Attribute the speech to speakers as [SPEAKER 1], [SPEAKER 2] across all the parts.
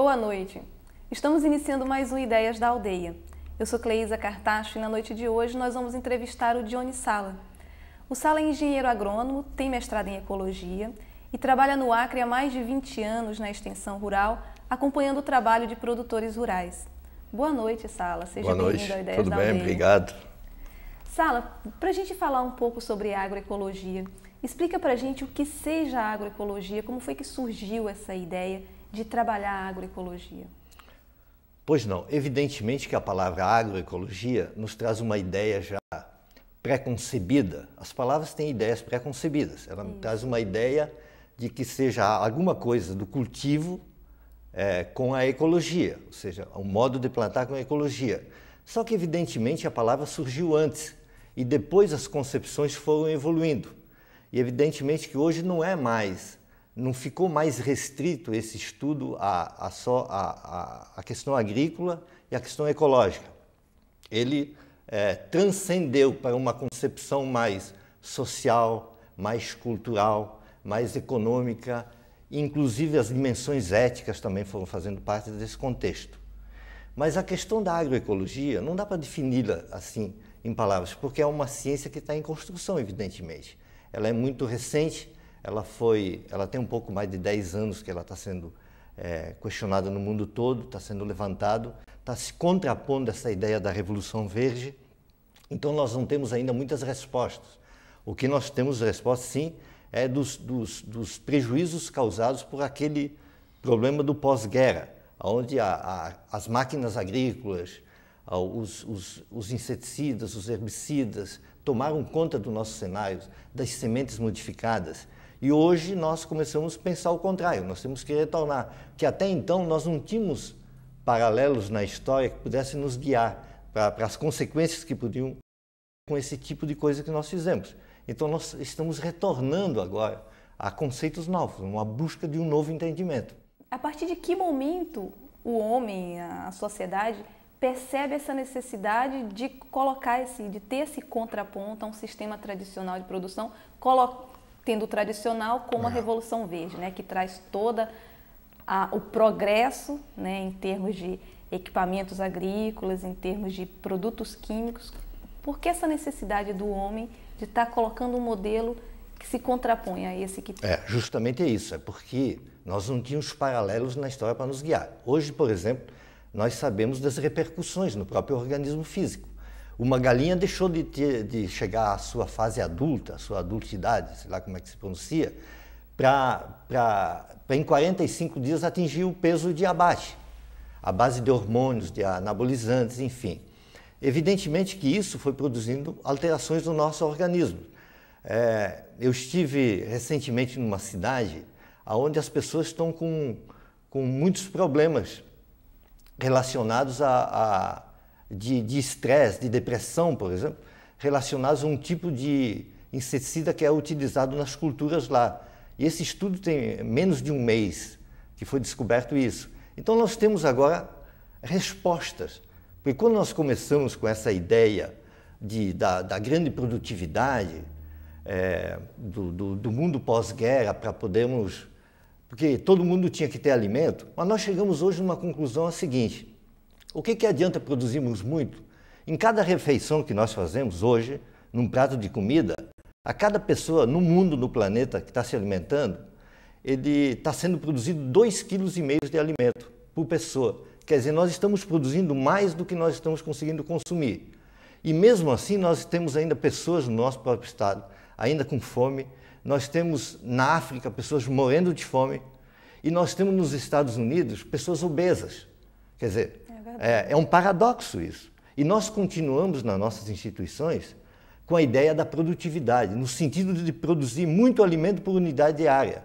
[SPEAKER 1] Boa noite. Estamos iniciando mais um Ideias da Aldeia. Eu sou Cleísa Cartacho e na noite de hoje nós vamos entrevistar o Johnny Sala. O Sala é engenheiro agrônomo, tem mestrado em ecologia e trabalha no Acre há mais de 20 anos na extensão rural, acompanhando o trabalho de produtores rurais. Boa noite, Sala. Seja bem-vindo ao Ideias da Aldeia.
[SPEAKER 2] Tudo bem? Obrigado.
[SPEAKER 1] Sala, para a gente falar um pouco sobre agroecologia, explica para a gente o que seja a agroecologia, como foi que surgiu essa ideia de trabalhar a agroecologia?
[SPEAKER 2] Pois não, evidentemente que a palavra agroecologia nos traz uma ideia já pré-concebida. As palavras têm ideias pré-concebidas. Ela traz uma ideia de que seja alguma coisa do cultivo com a ecologia, ou seja, o modo de plantar com a ecologia. Só que evidentemente a palavra surgiu antes e depois as concepções foram evoluindo. E evidentemente que hoje não ficou mais restrito esse estudo a questão agrícola e a questão ecológica. Ele transcendeu para uma concepção mais social, mais cultural, mais econômica, inclusive as dimensões éticas também foram fazendo parte desse contexto. Mas a questão da agroecologia não dá para defini-la assim em palavras, porque é uma ciência que está em construção, evidentemente. Ela é muito recente. Ela tem um pouco mais de 10 anos que ela está sendo questionada no mundo todo, está sendo levantado, está se contrapondo essa ideia da Revolução Verde. Então nós não temos ainda muitas respostas. O que nós temos resposta, sim, é dos prejuízos causados por aquele problema do pós-guerra, onde as máquinas agrícolas, os inseticidas, os herbicidas, tomaram conta do nosso cenário, das sementes modificadas. E hoje nós começamos a pensar o contrário, nós temos que retornar, que até então nós não tínhamos paralelos na história que pudessem nos guiar para as consequências que podiam com esse tipo de coisa que nós fizemos. Então nós estamos retornando agora a conceitos novos, uma busca de um novo entendimento.
[SPEAKER 1] A partir de que momento o homem, a sociedade, percebe essa necessidade de de ter esse contraponto a um sistema tradicional de produção, tendo o tradicional como a Revolução Verde, né, que traz todo o progresso, né, em termos de equipamentos agrícolas, em termos de produtos químicos. Por que essa necessidade do homem de estar colocando um modelo que se contrapõe a esse que...
[SPEAKER 2] Justamente é isso, é porque nós não tínhamos paralelos na história para nos guiar. Hoje, por exemplo, nós sabemos das repercussões no próprio organismo físico. Uma galinha deixou de chegar à sua fase adulta, à sua adultidade, sei lá como é que se pronuncia, para em 45 dias atingir o peso de abate, à base de hormônios, de anabolizantes, enfim. Evidentemente que isso foi produzindo alterações no nosso organismo. Eu estive recentemente numa cidade onde as pessoas estão com muitos problemas relacionados de estresse, de depressão, por exemplo, relacionados a um tipo de inseticida que é utilizado nas culturas lá. E esse estudo tem menos de um mês que foi descoberto isso. Então nós temos agora respostas. Porque quando nós começamos com essa ideia da grande produtividade, do mundo pós-guerra, para podermos... Porque todo mundo tinha que ter alimento, mas nós chegamos hoje numa conclusão seguinte: o que adianta produzirmos muito? Em cada refeição que nós fazemos hoje, num prato de comida, a cada pessoa no mundo, no planeta, que está se alimentando, ele está sendo produzido 2,5 kg de alimento por pessoa. Quer dizer, nós estamos produzindo mais do que nós estamos conseguindo consumir. E mesmo assim, nós temos ainda pessoas no nosso próprio estado, ainda com fome. Nós temos na África pessoas morrendo de fome e nós temos nos Estados Unidos pessoas obesas. Quer dizer, é um paradoxo isso. E nós continuamos nas nossas instituições com a ideia da produtividade, no sentido de produzir muito alimento por unidade diária.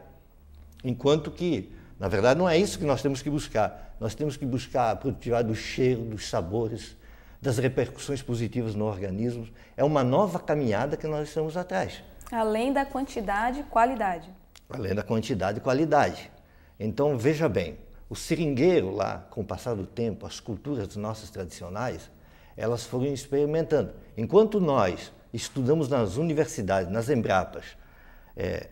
[SPEAKER 2] Enquanto que, na verdade, não é isso que nós temos que buscar. Nós temos que buscar a produtividade do cheiro, dos sabores, das repercussões positivas no organismo. É uma nova caminhada que nós estamos atrás.
[SPEAKER 1] Além da quantidade e qualidade.
[SPEAKER 2] Além da quantidade e qualidade. Então, veja bem, o seringueiro lá, com o passar do tempo, as culturas nossas tradicionais, elas foram experimentando. Enquanto nós estudamos nas universidades, nas Embrapas,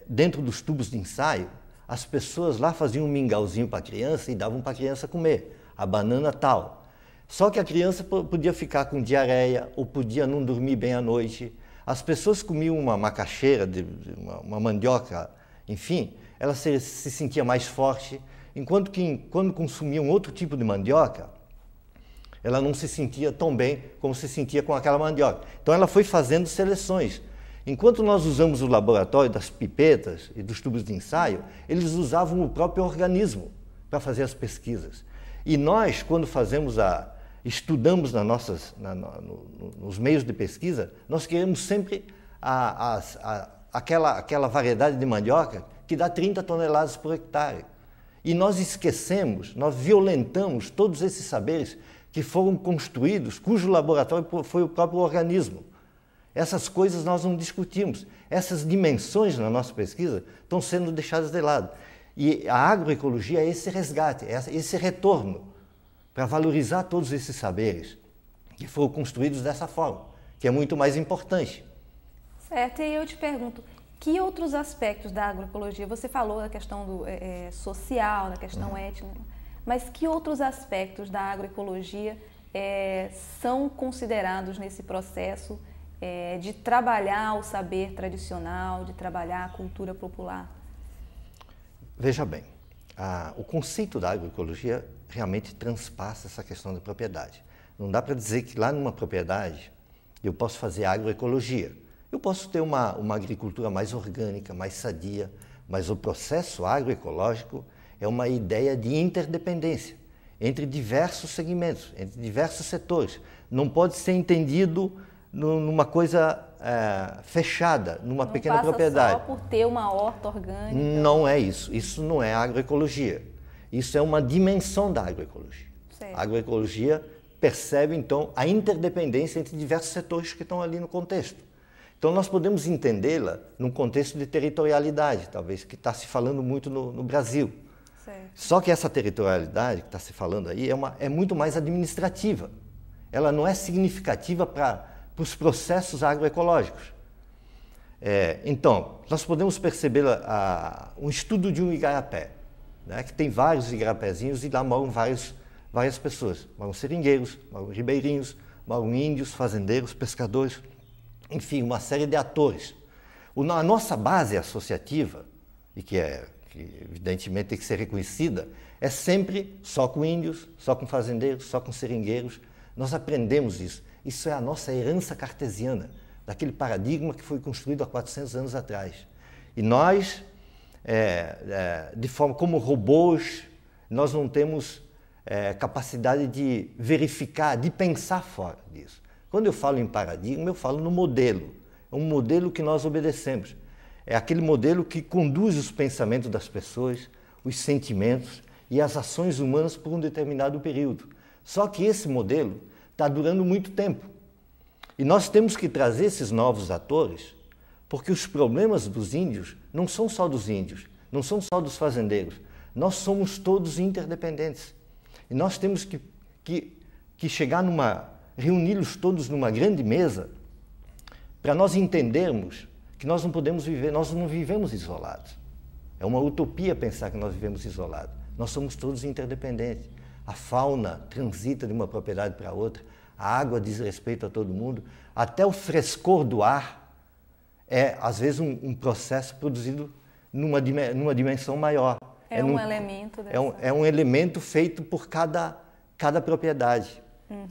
[SPEAKER 2] dentro dos tubos de ensaio, as pessoas lá faziam um mingauzinho para a criança e davam para a criança comer, a banana tal. Só que a criança podia ficar com diarreia ou podia não dormir bem à noite. As pessoas comiam uma macaxeira, uma mandioca, enfim, ela se sentia mais forte, enquanto que quando consumiam outro tipo de mandioca, ela não se sentia tão bem como se sentia com aquela mandioca. Então ela foi fazendo seleções. Enquanto nós usamos o laboratório das pipetas e dos tubos de ensaio, eles usavam o próprio organismo para fazer as pesquisas. E nós, quando estudamos nos meios de pesquisa, nós queremos sempre aquela variedade de mandioca que dá 30 toneladas por hectare. E nós esquecemos, nós violentamos todos esses saberes que foram construídos, cujo laboratório foi o próprio organismo. Essas coisas nós não discutimos. Essas dimensões na nossa pesquisa estão sendo deixadas de lado. E a agroecologia é esse resgate, é esse retorno para valorizar todos esses saberes que foram construídos dessa forma, que é muito mais importante.
[SPEAKER 1] Certo, e aí eu te pergunto, que outros aspectos da agroecologia, você falou da questão social, da questão étnica, mas que outros aspectos da agroecologia são considerados nesse processo de trabalhar o saber tradicional, de trabalhar a cultura popular?
[SPEAKER 2] Veja bem, o conceito da agroecologia realmente transpassa essa questão da propriedade. Não dá para dizer que lá numa propriedade eu posso fazer agroecologia. Eu posso ter uma agricultura mais orgânica, mais sadia, mas o processo agroecológico é uma ideia de interdependência entre diversos segmentos, entre diversos setores. Não pode ser entendido numa coisa fechada, numa pequena propriedade.
[SPEAKER 1] Não passa só por ter uma horta orgânica.
[SPEAKER 2] Não é isso. Isso não é agroecologia. Isso é uma dimensão da agroecologia.
[SPEAKER 1] Certo.
[SPEAKER 2] A agroecologia percebe, então, a interdependência entre diversos setores que estão ali no contexto. Então, nós podemos entendê-la num contexto de territorialidade, talvez, que está se falando muito no Brasil.
[SPEAKER 1] Certo.
[SPEAKER 2] Só que essa territorialidade que está se falando aí é muito mais administrativa. Ela não é significativa para os processos agroecológicos. Então, nós podemos perceber um estudo de um igarapé, né, que tem vários igarapézinhos e lá moram várias pessoas. Moram seringueiros, moram ribeirinhos, moram índios, fazendeiros, pescadores, enfim, uma série de atores. A nossa base associativa, e que evidentemente tem que ser reconhecida, é sempre só com índios, só com fazendeiros, só com seringueiros. Nós aprendemos isso. Isso é a nossa herança cartesiana, daquele paradigma que foi construído há 400 anos atrás. E nós, de forma como robôs, nós não temos capacidade de verificar, de pensar fora disso. Quando eu falo em paradigma, eu falo no modelo. É um modelo que nós obedecemos. É aquele modelo que conduz os pensamentos das pessoas, os sentimentos e as ações humanas por um determinado período. Só que esse modelo está durando muito tempo. E nós temos que trazer esses novos atores, porque os problemas dos índios não são só dos índios, não são só dos fazendeiros. Nós somos todos interdependentes. E nós temos que chegar reuni-los todos numa grande mesa para nós entendermos que nós não podemos viver, nós não vivemos isolados. É uma utopia pensar que nós vivemos isolados. Nós somos todos interdependentes. A fauna transita de uma propriedade para outra, a água diz respeito a todo mundo, até o frescor do ar é, às vezes, um processo produzido numa dimensão maior.
[SPEAKER 1] É um elemento dessa...
[SPEAKER 2] É um elemento feito por cada propriedade.
[SPEAKER 1] Uhum.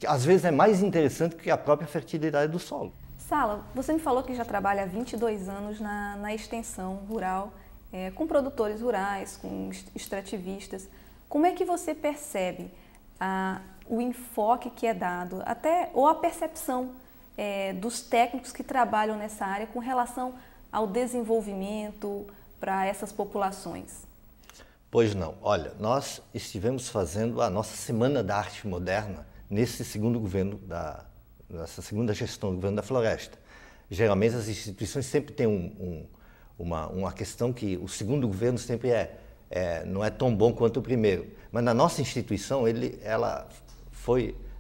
[SPEAKER 2] Às vezes é mais interessante que a própria fertilidade do solo.
[SPEAKER 1] Sala, você me falou que já trabalha há 22 anos na extensão rural, com produtores rurais, com extrativistas. Como é que você percebe o enfoque que é dado, ou a percepção dos técnicos que trabalham nessa área com relação ao desenvolvimento para essas populações?
[SPEAKER 2] Pois não. Olha, nós estivemos fazendo a nossa Semana da Arte Moderna nesse segundo governo, nessa segunda gestão do governo da Floresta. Geralmente as instituições sempre têm uma questão que o segundo governo sempre não é tão bom quanto o primeiro. Mas na nossa instituição ela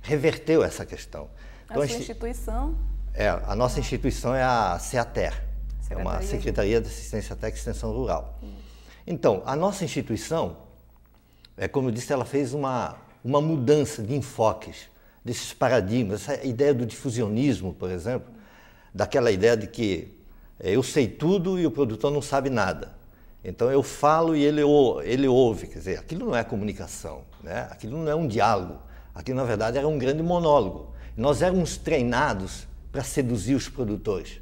[SPEAKER 2] reverteu essa questão.
[SPEAKER 1] Então, a sua instituição?
[SPEAKER 2] A nossa instituição é a SEATER, é uma Secretaria de Assistência Técnica e Extensão Rural. Então, a nossa instituição, como eu disse, ela fez uma mudança de enfoques, desses paradigmas, essa ideia do difusionismo, por exemplo, daquela ideia de que eu sei tudo e o produtor não sabe nada. Então eu falo e ele ouve, quer dizer, aquilo não é comunicação, né? Aquilo não é um diálogo, aquilo na verdade era um grande monólogo. Nós éramos treinados para seduzir os produtores.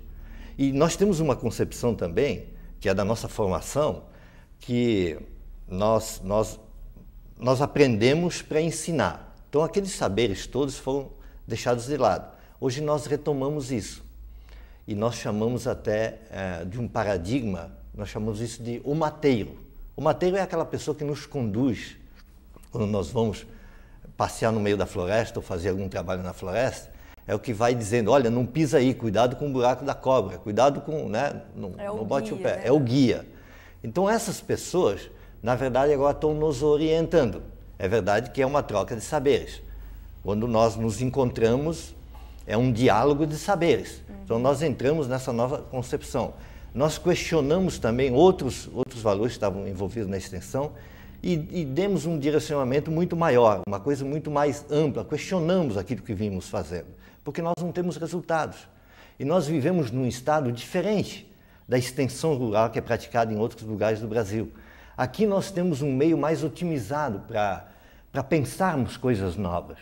[SPEAKER 2] E nós temos uma concepção também, que é da nossa formação, que nós aprendemos para ensinar. Então aqueles saberes todos foram deixados de lado. Hoje nós retomamos isso. E nós chamamos até de um paradigma, nós chamamos isso de o mateiro. O mateiro é aquela pessoa que nos conduz, quando nós vamos passear no meio da floresta ou fazer algum trabalho na floresta, é o que vai dizendo, olha, não pisa aí, cuidado com o buraco da cobra, cuidado com, né, não bote o pé, é o guia. Então essas pessoas, na verdade, agora estão nos orientando. É verdade que é uma troca de saberes. Quando nós nos encontramos, é um diálogo de saberes. Então nós entramos nessa nova concepção. Nós questionamos também outros valores que estavam envolvidos na extensão e demos um direcionamento muito maior, uma coisa muito mais ampla. Questionamos aquilo que vimos fazendo, porque nós não temos resultados. E nós vivemos num estado diferente da extensão rural que é praticada em outros lugares do Brasil. Aqui nós temos um meio mais otimizado para pensarmos coisas novas.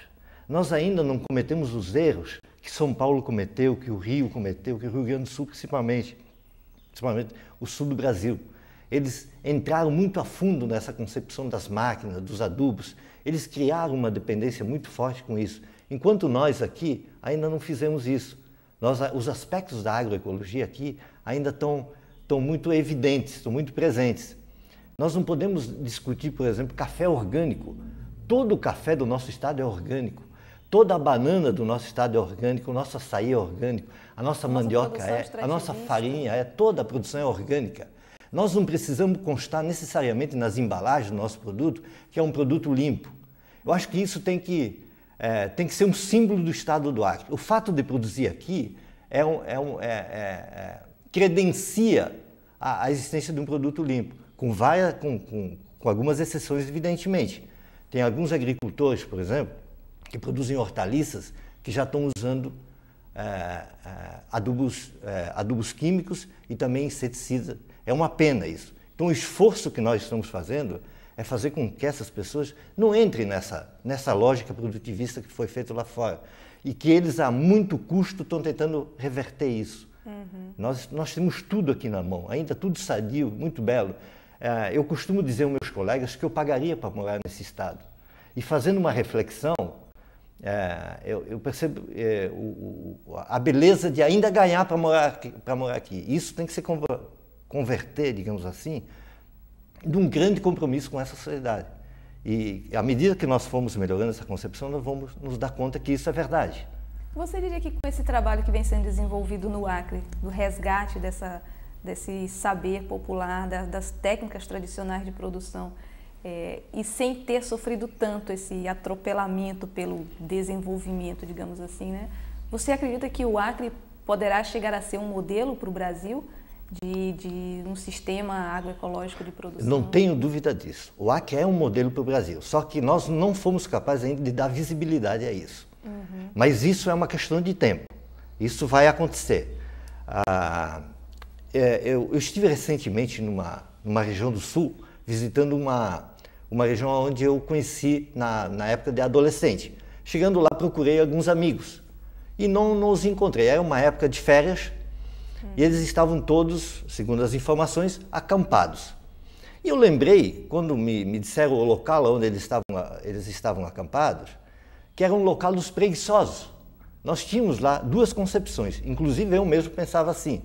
[SPEAKER 2] Nós ainda não cometemos os erros que São Paulo cometeu, que o Rio cometeu, que o Rio Grande do Sul principalmente o sul do Brasil. Eles entraram muito a fundo nessa concepção das máquinas, dos adubos. Eles criaram uma dependência muito forte com isso. Enquanto nós aqui ainda não fizemos isso. Os aspectos da agroecologia aqui ainda estão muito evidentes, estão muito presentes. Nós não podemos discutir, por exemplo, café orgânico. Todo o café do nosso estado é orgânico. Toda a banana do nosso estado é orgânico, o nosso açaí é orgânico, a nossa mandioca a nossa farinha toda a produção é orgânica. Nós não precisamos constar necessariamente nas embalagens do nosso produto que é um produto limpo. Eu acho que isso tem que ser um símbolo do estado do Acre. O fato de produzir aqui credencia a existência de um produto limpo, com algumas exceções, evidentemente. Tem alguns agricultores, por exemplo, que produzem hortaliças que já estão usando adubos químicos e também inseticidas. É uma pena isso. Então o esforço que nós estamos fazendo é fazer com que essas pessoas não entrem nessa lógica produtivista que foi feita lá fora e que eles a muito custo estão tentando reverter isso. Nós temos tudo aqui na mão, ainda tudo sadio, muito belo. Eu costumo dizer aos meus colegas que eu pagaria para morar nesse estado. E fazendo uma reflexão, eu percebo a beleza de ainda ganhar para morar aqui. Isso tem que se converter, digamos assim, de um grande compromisso com essa sociedade. E à medida que nós formos melhorando essa concepção, nós vamos nos dar conta que isso é verdade.
[SPEAKER 1] Você diria que com esse trabalho que vem sendo desenvolvido no Acre, do resgate desse saber popular, das técnicas tradicionais de produção, e sem ter sofrido tanto esse atropelamento pelo desenvolvimento, digamos assim, né? Você acredita que o Acre poderá chegar a ser um modelo para o Brasil de um sistema agroecológico de produção?
[SPEAKER 2] Não tenho dúvida disso. O Acre é um modelo para o Brasil, só que nós não fomos capazes ainda de dar visibilidade a isso. Mas isso é uma questão de tempo. Isso vai acontecer. Eu estive recentemente numa região do Sul, visitando uma região onde eu conheci na época de adolescente. Chegando lá, procurei alguns amigos e não os encontrei. Era uma época de férias e eles estavam todos, segundo as informações, acampados. E eu lembrei, quando me disseram o local onde eles estavam acampados, que era um local dos preguiçosos. Nós tínhamos lá duas concepções, inclusive eu mesmo pensava assim,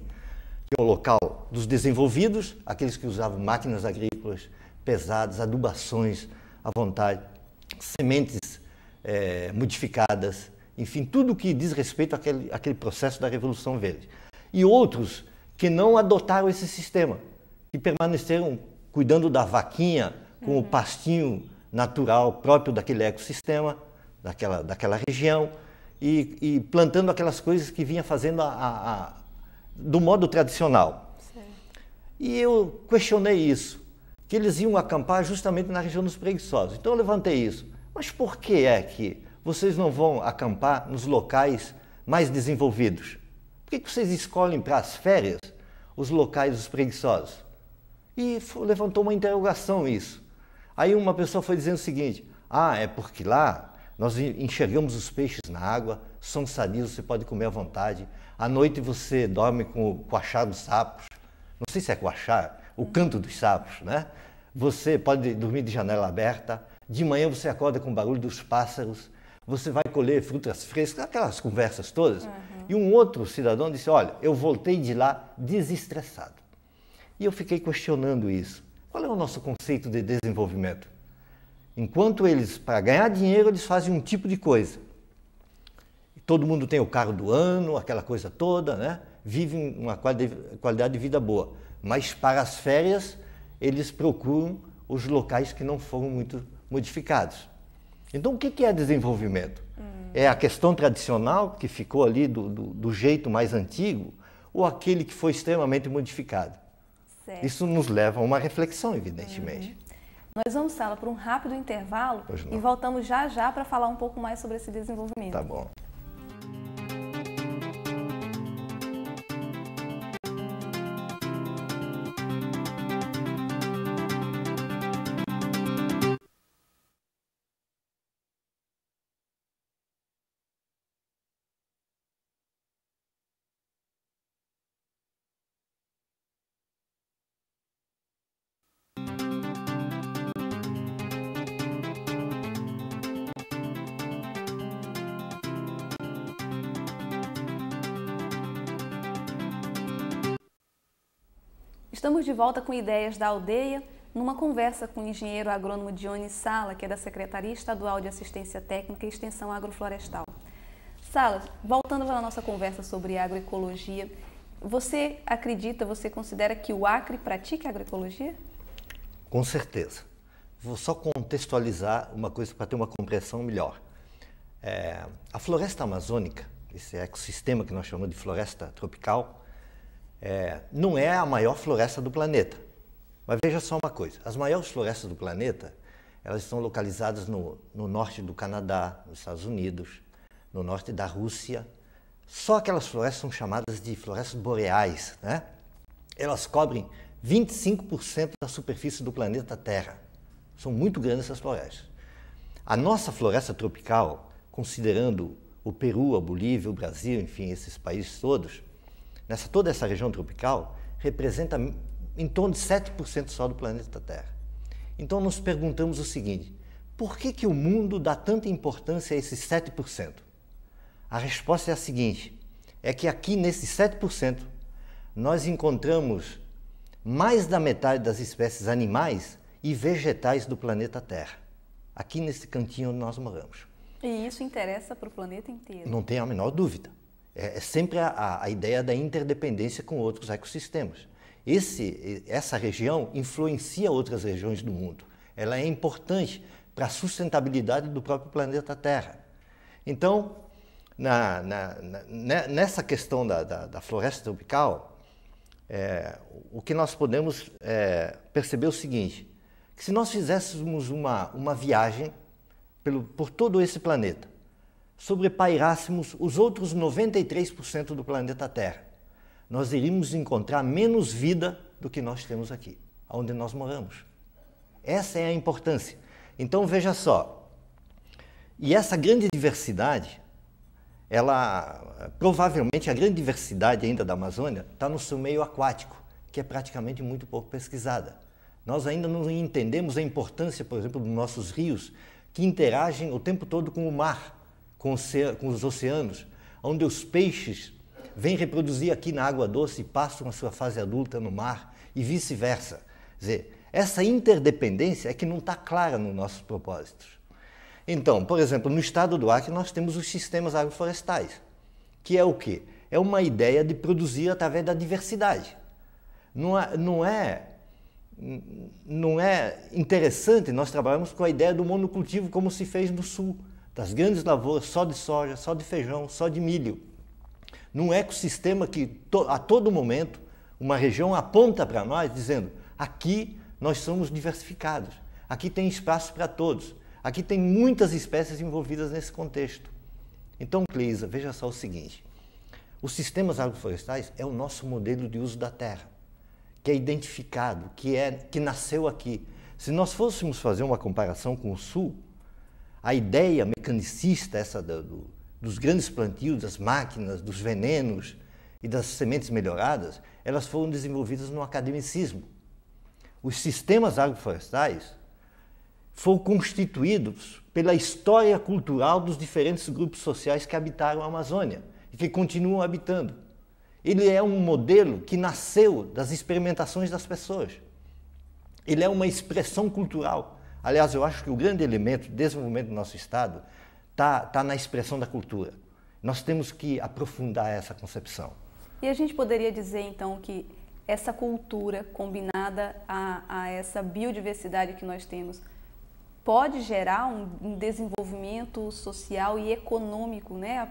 [SPEAKER 2] que é o local dos desenvolvidos, aqueles que usavam máquinas agrícolas pesadas, adubações à vontade, sementes modificadas, enfim, tudo que diz respeito àquele processo da Revolução Verde. E outros que não adotaram esse sistema, que permaneceram cuidando da vaquinha com o pastinho natural próprio daquele ecossistema, daquela região, e plantando aquelas coisas que vinha fazendo do modo tradicional. Sim. E eu questionei isso. que eles iam acampar justamente na região dos preguiçosos. Então eu levantei isso. Mas por que é que vocês não vão acampar nos locais mais desenvolvidos? Por que vocês escolhem para as férias os locais dos preguiçosos? E levantou uma interrogação isso. Aí uma pessoa foi dizendo o seguinte: é porque lá nós enxergamos os peixes na água, são sadios, você pode comer à vontade. À noite você dorme com o coachar dos sapos. Não sei se é coachar, o canto dos sapos, né? Você pode dormir de janela aberta. De manhã você acorda com o barulho dos pássaros. Você vai colher frutas frescas, aquelas conversas todas. E um outro cidadão disse: olha, eu voltei de lá desestressado. E eu fiquei questionando isso. Qual é o nosso conceito de desenvolvimento? Enquanto eles, para ganhar dinheiro, eles fazem um tipo de coisa. Todo mundo tem o carro do ano, aquela coisa toda, né? Vivem uma qualidade de vida boa. Mas para as férias, eles procuram os locais que não foram muito modificados. Então, o que é desenvolvimento? É a questão tradicional, que ficou ali do jeito mais antigo, ou aquele que foi extremamente modificado? Certo. Isso nos leva a uma reflexão, evidentemente.
[SPEAKER 1] Nós vamos, Sala, para um rápido intervalo e voltamos já já para falar um pouco mais sobre esse desenvolvimento.
[SPEAKER 2] Tá bom.
[SPEAKER 1] Estamos de volta com Ideias da Aldeia, numa conversa com o engenheiro agrônomo Dionis Sala, que é da Secretaria Estadual de Assistência Técnica e Extensão Agroflorestal. Sala, voltando para a nossa conversa sobre agroecologia, você acredita, você considera que o Acre pratica agroecologia?
[SPEAKER 2] Com certeza. Vou só contextualizar uma coisa para ter uma compreensão melhor. A floresta amazônica, esse ecossistema que nós chamamos de floresta tropical, não é a maior floresta do planeta. Mas veja só uma coisa, as maiores florestas do planeta, elas estão localizadas no norte do Canadá, nos Estados Unidos, no norte da Rússia. Só aquelas florestas são chamadas de florestas boreais, né? Elas cobrem 25% da superfície do planeta Terra. São muito grandes essas florestas. A nossa floresta tropical, considerando o Peru, a Bolívia, o Brasil, enfim, esses países todos, toda essa região tropical, representa em torno de 7% só do planeta Terra. Então, nos perguntamos o seguinte: por que o mundo dá tanta importância a esses 7%? A resposta é a seguinte: é que aqui nesses 7%, nós encontramos mais da metade das espécies animais e vegetais do planeta Terra, aqui nesse cantinho onde nós moramos.
[SPEAKER 1] E isso interessa para o planeta inteiro?
[SPEAKER 2] Não tem a menor dúvida. É sempre a ideia da interdependência com outros ecossistemas. Essa região influencia outras regiões do mundo. Ela é importante para a sustentabilidade do próprio planeta Terra. Então, nessa questão da floresta tropical, o que nós podemos perceber é o seguinte: que se nós fizéssemos uma viagem por todo esse planeta, sobrepairássemos os outros 93% do planeta Terra, nós iríamos encontrar menos vida do que nós temos aqui, onde nós moramos. Essa é a importância. Então, veja só, e essa grande diversidade, provavelmente a grande diversidade ainda da Amazônia está no seu meio aquático, que é praticamente muito pouco pesquisada. Nós ainda não entendemos a importância, por exemplo, dos nossos rios, que interagem o tempo todo com o mar, com os oceanos, onde os peixes vêm reproduzir aqui na água doce e passam a sua fase adulta no mar e vice-versa. Quer dizer, essa interdependência é que não está clara nos nossos propósitos. Então, por exemplo, no estado do Acre nós temos os sistemas agroflorestais, que é o quê? É uma ideia de produzir através da diversidade. Não é interessante nós trabalharmos com a ideia do monocultivo como se fez no sul, das grandes lavouras só de soja, só de feijão, só de milho. Num ecossistema que a todo momento uma região aponta para nós dizendo: aqui nós somos diversificados. Aqui tem espaço para todos. Aqui tem muitas espécies envolvidas nesse contexto. Então, Cleisa, veja só o seguinte. Os sistemas agroflorestais é o nosso modelo de uso da terra, que é identificado, que nasceu aqui. Se nós fôssemos fazer uma comparação com o Sul, a ideia mecanicista, essa dos grandes plantios, das máquinas, dos venenos e das sementes melhoradas, elas foram desenvolvidas no academicismo. Os sistemas agroflorestais foram constituídos pela história cultural dos diferentes grupos sociais que habitaram a Amazônia e que continuam habitando. Ele é um modelo que nasceu das experimentações das pessoas. Ele é uma expressão cultural. Aliás, eu acho que o grande elemento do desenvolvimento do nosso Estado está na expressão da cultura. Nós temos que aprofundar essa concepção.
[SPEAKER 1] E a gente poderia dizer, então, que essa cultura combinada a essa biodiversidade que nós temos pode gerar um desenvolvimento social e econômico, né?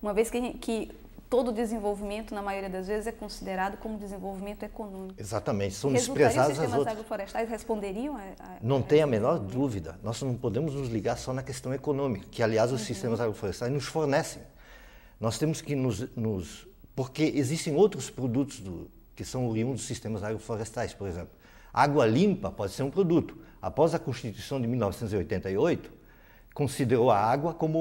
[SPEAKER 1] Uma vez que todo desenvolvimento, na maioria das vezes, é considerado como desenvolvimento econômico.
[SPEAKER 2] Exatamente, são desprezadas as outras. Os sistemas
[SPEAKER 1] agroflorestais responderiam
[SPEAKER 2] Não tem a menor dúvida. Nós não podemos nos ligar só na questão econômica, que, aliás, os sistemas agroflorestais nos fornecem. Nós temos que porque existem outros produtos que são oriundos dos sistemas agroflorestais, por exemplo. Água limpa pode ser um produto. Após a Constituição de 1988, considerou a água como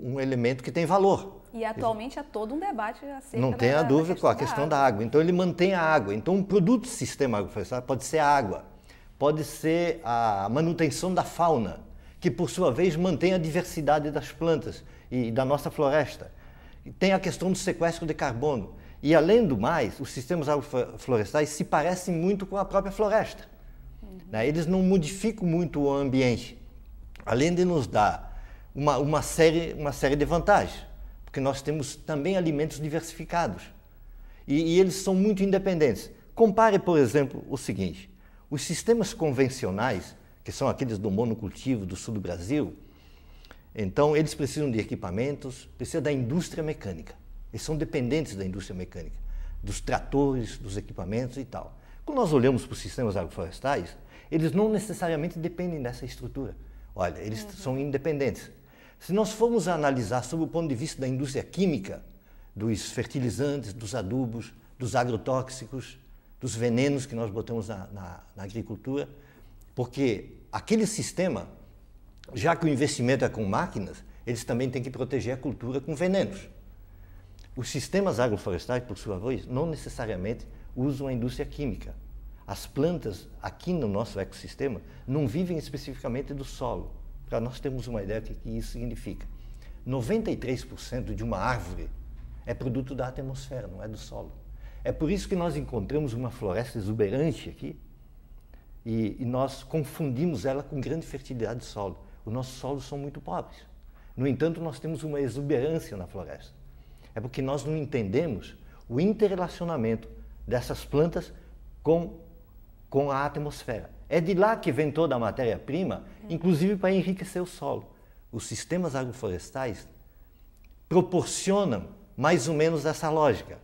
[SPEAKER 2] um elemento que tem valor.
[SPEAKER 1] E atualmente há todo um debate acerca
[SPEAKER 2] Não tem a dúvida com a questão da água. Então ele mantém a água. Então um produto do sistema agroflorestal pode ser a água, pode ser a manutenção da fauna, que por sua vez mantém a diversidade das plantas e da nossa floresta. Tem a questão do sequestro de carbono. E além do mais, os sistemas agroflorestais se parecem muito com a própria floresta. Eles não modificam muito o ambiente, além de nos dar uma série de vantagens, porque nós temos também alimentos diversificados e eles são muito independentes. Compare, por exemplo, o seguinte: os sistemas convencionais, que são aqueles do monocultivo do sul do Brasil, então eles precisam de equipamentos, precisam da indústria mecânica. Eles são dependentes da indústria mecânica, dos tratores, dos equipamentos e tal. Quando nós olhamos para os sistemas agroflorestais, eles não necessariamente dependem dessa estrutura. Olha, eles são independentes. Se nós formos analisar sob o ponto de vista da indústria química, dos fertilizantes, dos adubos, dos agrotóxicos, dos venenos que nós botamos na agricultura, porque aquele sistema, já que o investimento é com máquinas, eles também têm que proteger a cultura com venenos. Os sistemas agroflorestais, por sua vez, não necessariamente usam a indústria química. As plantas, aqui no nosso ecossistema, não vivem especificamente do solo. Para nós termos uma ideia do que isso significa. 93% de uma árvore é produto da atmosfera, não é do solo. É por isso que nós encontramos uma floresta exuberante aqui e nós confundimos ela com grande fertilidade do solo. Os nossos solos são muito pobres. No entanto, nós temos uma exuberância na floresta. É porque nós não entendemos o interrelacionamento dessas plantas com a atmosfera. É de lá que vem toda a matéria-prima, inclusive para enriquecer o solo. Os sistemas agroflorestais proporcionam mais ou menos essa lógica.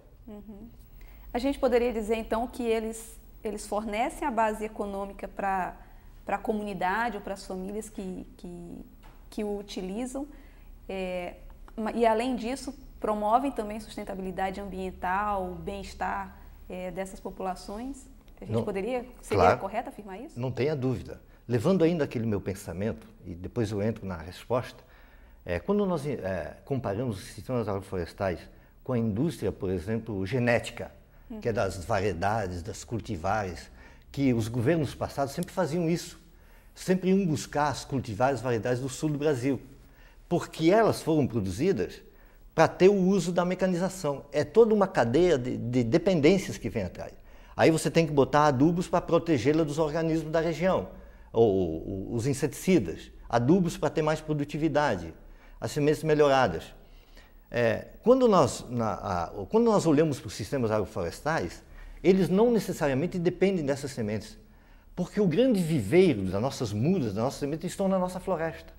[SPEAKER 1] A gente poderia dizer, então, que eles fornecem a base econômica para a comunidade ou para as famílias que o utilizam, e, além disso, promovem também sustentabilidade ambiental, bem-estar dessas populações. A gente seria correto afirmar isso?
[SPEAKER 2] Não tenha dúvida. Levando ainda aquele meu pensamento, e depois eu entro na resposta, quando nós comparamos os sistemas agroflorestais com a indústria, por exemplo, genética, que é das variedades, das cultivares, que os governos passados sempre faziam isso, sempre iam buscar as cultivares variedades do sul do Brasil, porque elas foram produzidas para ter o uso da mecanização. É toda uma cadeia de dependências que vem atrás. Aí você tem que botar adubos para protegê-la dos organismos da região, ou os inseticidas, adubos para ter mais produtividade, as sementes melhoradas. Quando nós olhamos para os sistemas agroflorestais, eles não necessariamente dependem dessas sementes, porque o grande viveiro das nossas mudas, das nossas sementes, estão na nossa floresta.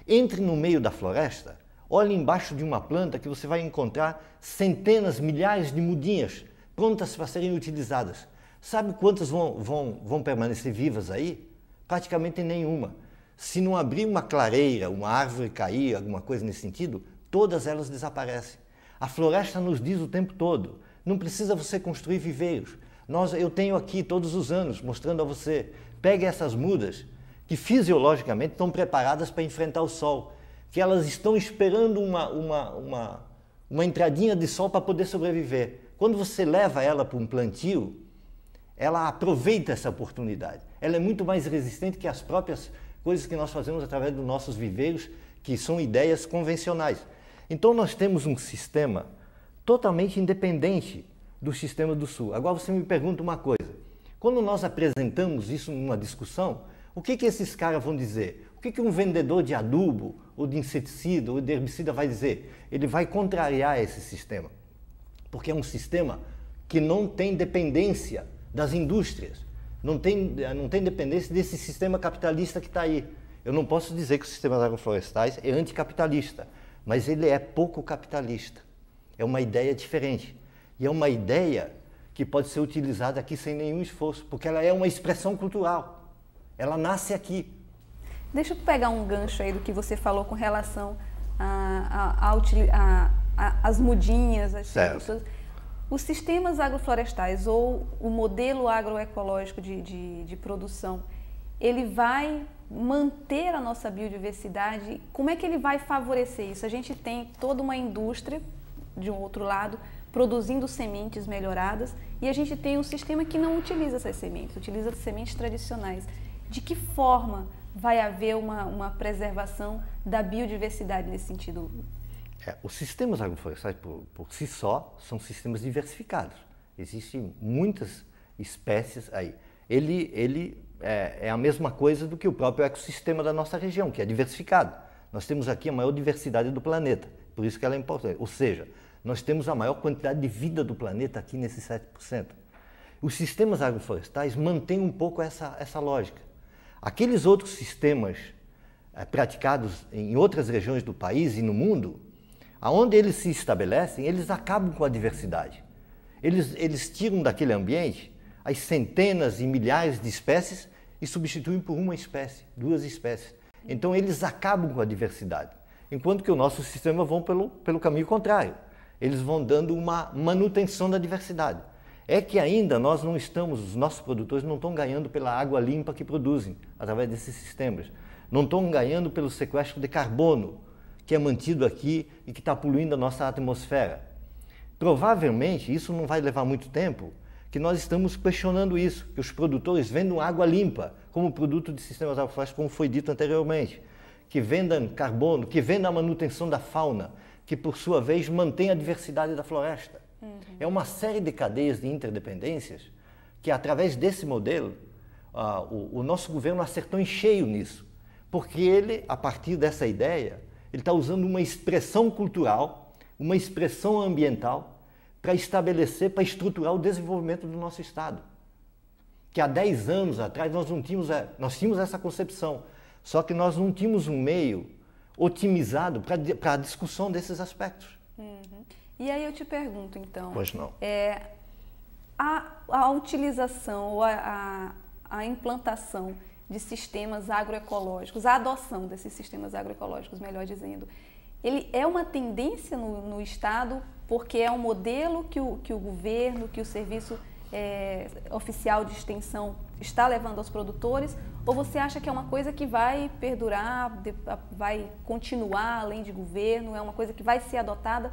[SPEAKER 2] Entre no meio da floresta, olhe embaixo de uma planta que você vai encontrar centenas, milhares de mudinhas prontas para serem utilizadas. Sabe quantas vão permanecer vivas aí? Praticamente nenhuma. Se não abrir uma clareira, uma árvore cair, alguma coisa nesse sentido, todas elas desaparecem. A floresta nos diz o tempo todo, não precisa você construir viveiros. Eu tenho aqui todos os anos mostrando a você, pegue essas mudas que fisiologicamente estão preparadas para enfrentar o sol, que elas estão esperando uma entradinha de sol para poder sobreviver. Quando você leva ela para um plantio, ela aproveita essa oportunidade. Ela é muito mais resistente que as próprias coisas que nós fazemos através dos nossos viveiros, que são ideias convencionais. Então nós temos um sistema totalmente independente do sistema do Sul. Agora você me pergunta uma coisa, quando nós apresentamos isso numa discussão, o que esses caras vão dizer? O que um vendedor de adubo, ou de inseticida, ou de herbicida vai dizer? Ele vai contrariar esse sistema, porque é um sistema que não tem dependência das indústrias, não tem dependência desse sistema capitalista que está aí. Eu não posso dizer que o sistema agroflorestais é anticapitalista, mas ele é pouco capitalista. É uma ideia diferente. E é uma ideia que pode ser utilizada aqui sem nenhum esforço, porque ela é uma expressão cultural. Ela nasce aqui.
[SPEAKER 1] Deixa eu pegar um gancho aí do que você falou com relação às mudinhas, às pessoas. Os sistemas agroflorestais ou o modelo agroecológico de produção, ele vai manter a nossa biodiversidade? Como é que ele vai favorecer isso? A gente tem toda uma indústria, de um outro lado, produzindo sementes melhoradas, e a gente tem um sistema que não utiliza essas sementes, utiliza sementes tradicionais. De que forma vai haver uma preservação da biodiversidade nesse sentido?
[SPEAKER 2] Os sistemas agroflorestais, por si só, são sistemas diversificados. Existem muitas espécies aí. Ele é a mesma coisa do que o próprio ecossistema da nossa região, que é diversificado. Nós temos aqui a maior diversidade do planeta, por isso que ela é importante. Ou seja, nós temos a maior quantidade de vida do planeta aqui nesses 7%. Os sistemas agroflorestais mantêm um pouco essa lógica. Aqueles outros sistemas praticados em outras regiões do país e no mundo, aonde eles se estabelecem, eles acabam com a diversidade. Eles tiram daquele ambiente as centenas e milhares de espécies e substituem por uma espécie, duas espécies. Então eles acabam com a diversidade, enquanto que o nosso sistema vão pelo caminho contrário. Eles vão dando uma manutenção da diversidade. É que ainda os nossos produtores não estão ganhando pela água limpa que produzem através desses sistemas. Não estão ganhando pelo sequestro de carbono, que é mantido aqui e que está poluindo a nossa atmosfera. Provavelmente, isso não vai levar muito tempo, que nós estamos questionando isso, que os produtores vendam água limpa como produto de sistemas agroflorestais, como foi dito anteriormente, que vendam carbono, que vendam a manutenção da fauna, que por sua vez mantém a diversidade da floresta. É uma série de cadeias de interdependências que, através desse modelo, o nosso governo acertou em cheio nisso, porque ele, a partir dessa ideia, ele está usando uma expressão cultural, uma expressão ambiental, para estabelecer, para estruturar o desenvolvimento do nosso Estado. Que há 10 anos atrás nós tínhamos essa concepção, só que nós não tínhamos um meio otimizado para a discussão desses aspectos.
[SPEAKER 1] E aí eu te pergunto, então,
[SPEAKER 2] pois não.
[SPEAKER 1] A utilização ou a implantação de sistemas agroecológicos, a adoção desses sistemas agroecológicos, melhor dizendo, ele é uma tendência no Estado porque é um modelo que o governo, que o serviço oficial de extensão está levando aos produtores, ou você acha que é uma coisa que vai perdurar, vai continuar além de governo, é uma coisa que vai ser adotada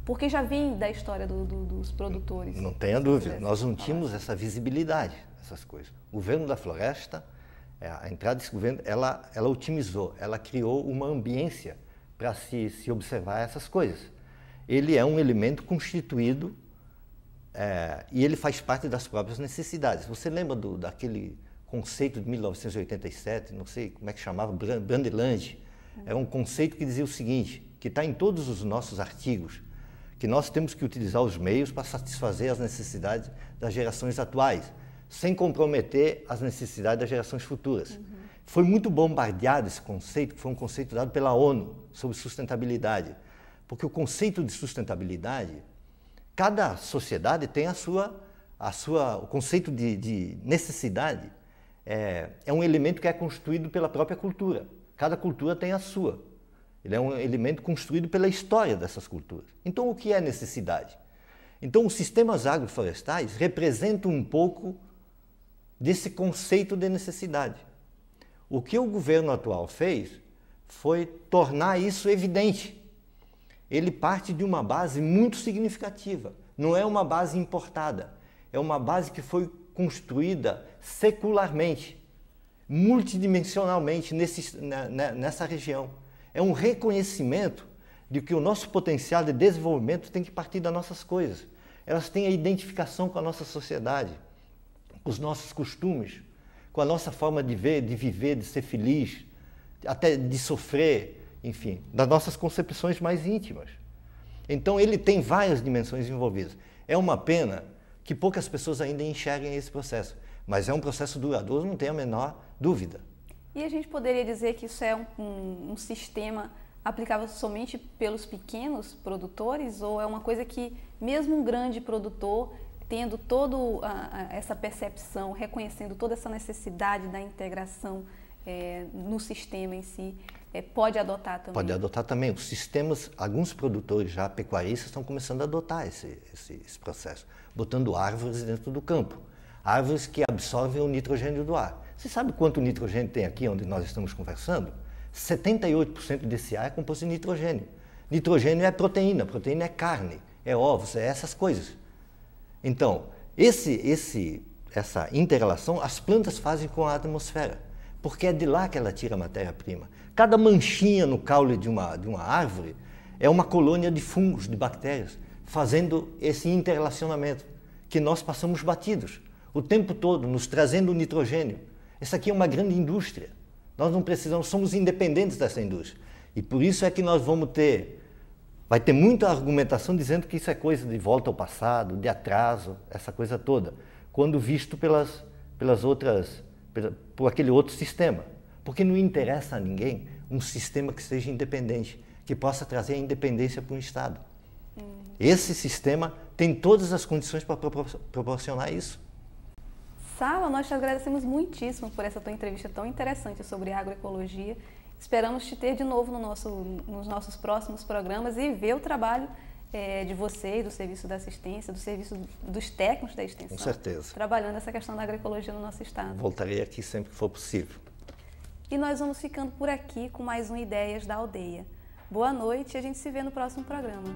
[SPEAKER 1] porque já vem da história dos produtores?
[SPEAKER 2] Não tenha dúvida, nós não tínhamos essa visibilidade, essas coisas. O governo da floresta, a entrada desse governo, ela otimizou, ela criou uma ambiência para se observar essas coisas. Ele é um elemento constituído e ele faz parte das próprias necessidades. Você lembra daquele conceito de 1987, não sei como é que chamava, Brundtland? Era um conceito que dizia o seguinte, que está em todos os nossos artigos, que nós temos que utilizar os meios para satisfazer as necessidades das gerações atuais, sem comprometer as necessidades das gerações futuras. Foi muito bombardeado esse conceito, que foi um conceito dado pela ONU sobre sustentabilidade, porque o conceito de sustentabilidade, cada sociedade tem a sua o conceito de necessidade é um elemento que é construído pela própria cultura. Cada cultura tem a sua. Ele é um elemento construído pela história dessas culturas. Então, o que é necessidade? Então, os sistemas agroflorestais representam um pouco desse conceito de necessidade. O que o governo atual fez foi tornar isso evidente. Ele parte de uma base muito significativa. Não é uma base importada. É uma base que foi construída secularmente, multidimensionalmente nessa região. É um reconhecimento de que o nosso potencial de desenvolvimento tem que partir das nossas coisas. Elas têm a identificação com a nossa sociedade, com os nossos costumes, com a nossa forma de ver, de viver, de ser feliz, até de sofrer, enfim, das nossas concepções mais íntimas. Então ele tem várias dimensões envolvidas. É uma pena que poucas pessoas ainda enxerguem esse processo, mas é um processo duradouro, não tem a menor dúvida.
[SPEAKER 1] E a gente poderia dizer que isso é um sistema aplicável somente pelos pequenos produtores, ou é uma coisa que mesmo um grande produtor, tendo toda essa percepção, reconhecendo toda essa necessidade da integração no sistema em si, pode adotar também?
[SPEAKER 2] Pode adotar também. Os sistemas, alguns produtores já pecuaristas estão começando a adotar esse processo, botando árvores dentro do campo. Árvores que absorvem o nitrogênio do ar. Você sabe quanto nitrogênio tem aqui onde nós estamos conversando? 78% desse ar é composto de nitrogênio. Nitrogênio é proteína é carne, é ovos, é essas coisas. Então, essa inter-relação as plantas fazem com a atmosfera, porque é de lá que ela tira a matéria-prima. Cada manchinha no caule de uma árvore é uma colônia de fungos, de bactérias, fazendo esse interrelacionamento, que nós passamos batidos o tempo todo, nos trazendo nitrogênio. Essa aqui é uma grande indústria. Nós não precisamos, somos independentes dessa indústria. E por isso é que nós vai ter muita argumentação dizendo que isso é coisa de volta ao passado, de atraso, essa coisa toda, quando visto por aquele outro sistema. Porque não interessa a ninguém um sistema que seja independente, que possa trazer a independência para um Estado. Esse sistema tem todas as condições para proporcionar isso.
[SPEAKER 1] Sala, nós te agradecemos muitíssimo por essa tua entrevista tão interessante sobre agroecologia. Esperamos te ter de novo nos nossos próximos programas e ver o trabalho de vocês, do Serviço da Assistência, do Serviço dos técnicos da extensão.
[SPEAKER 2] Com certeza.
[SPEAKER 1] Trabalhando essa questão da agroecologia no nosso estado.
[SPEAKER 2] Voltarei aqui sempre que for possível.
[SPEAKER 1] E nós vamos ficando por aqui com mais um Ideias da Aldeia. Boa noite e a gente se vê no próximo programa.